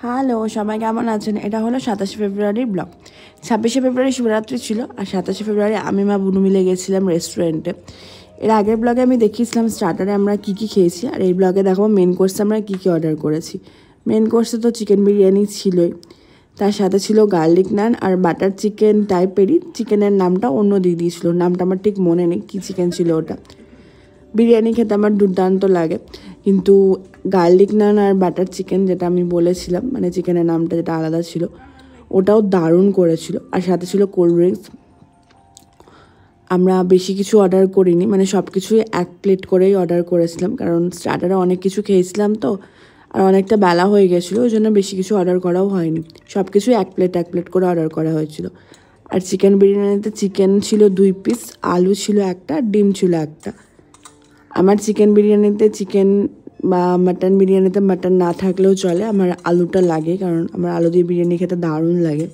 Hello, সবাই কেমন আছেন? এটা হলো 27শে ফেব্রুয়ারির ব্লগ। 26শে ফেব্রুয়ারি শিবরাত্রি ছিল, আর 27শে ফেব্রুয়ারি আমি মা বুনু মিলে গেছিলাম রেস্টুরেন্টে। এর আগের ব্লগে আমি দেখিয়েছিলাম স্টার্টারে আমরা কী কী খেয়েছি, আর এই ব্লগে দেখাবো মেন কোর্সে আমরা কী কী অর্ডার করেছি। মেন কোর্সে তো চিকেন বিরিয়ানি ছিলই, তার সাথে ছিল গার্লিক নান আর বাটার চিকেন টাইপেরই। চিকেনের নামটা অন্য দিয়ে দিয়েছিল, নামটা আমার ঠিক মনে নেই কী চিকেন ছিল ওটা। বিরিয়ানি খেতে আমার দুর্দান্ত লাগে, কিন্তু গার্লিক নান আর বাটার চিকেন যেটা আমি বলেছিলাম, মানে চিকেনের নামটা যেটা আলাদা ছিল, ওটাও দারুণ করেছিল। আর সাথে ছিল কোল্ড ড্রিঙ্কস। আমরা বেশি কিছু অর্ডার করিনি, মানে সব কিছুই এক প্লেট করেই অর্ডার করেছিলাম, কারণ স্টার্টারে অনেক কিছু খেয়েছিলাম তো, আর অনেকটা বেলা হয়ে গেছিলো, ওই জন্য বেশি কিছু অর্ডার করাও হয়নি। সব কিছুই এক প্লেট করে অর্ডার করা হয়েছিল। আর চিকেন বিরিয়ানিতে চিকেন ছিল 2 পিস, আলু ছিল একটা, ডিম ছিল একটা। আমার চিকেন বিরিয়ানিতে চিকেন বা মাটন বিরিয়ানিতে মাটন না থাকলেও চলে, আমার আলুটা লাগে, কারণ আমার আলু দিয়ে বিরিয়ানি খেতে দারুণ লাগে।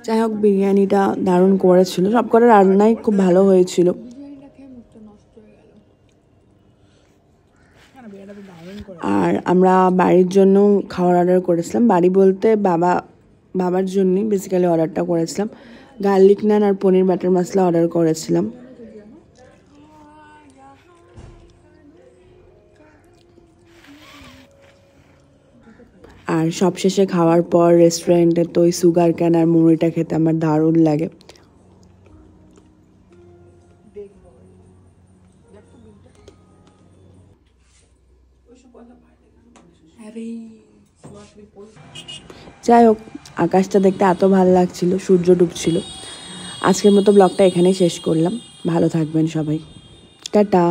যাই হোক, বিরিয়ানিটা দারুণ করেছিল, সব কটা রান্নাই খুব ভালো হয়েছিল। আর আমরা বাড়ির জন্য খাবার অর্ডার করেছিলাম, বাড়ি বলতে বাবার জন্যই বেসিক্যালি অর্ডারটা করেছিলাম। গার্লিক নান আর পনির বাটার মশলা অর্ডার করেছিলাম। আর সবশেষে খাওয়ার পর রেস্টুরেন্টে তো ওই সুগার ক্যান আর মুড়িটা খেতে আমার দারুণ লাগে। যাই হোক, আকাশটা দেখতে এত ভালো লাগছিল, সূর্য ডুবছিল। আজকের মতো ব্লগটা এখানেই শেষ করলাম। ভালো থাকবেন সবাই, টাটা।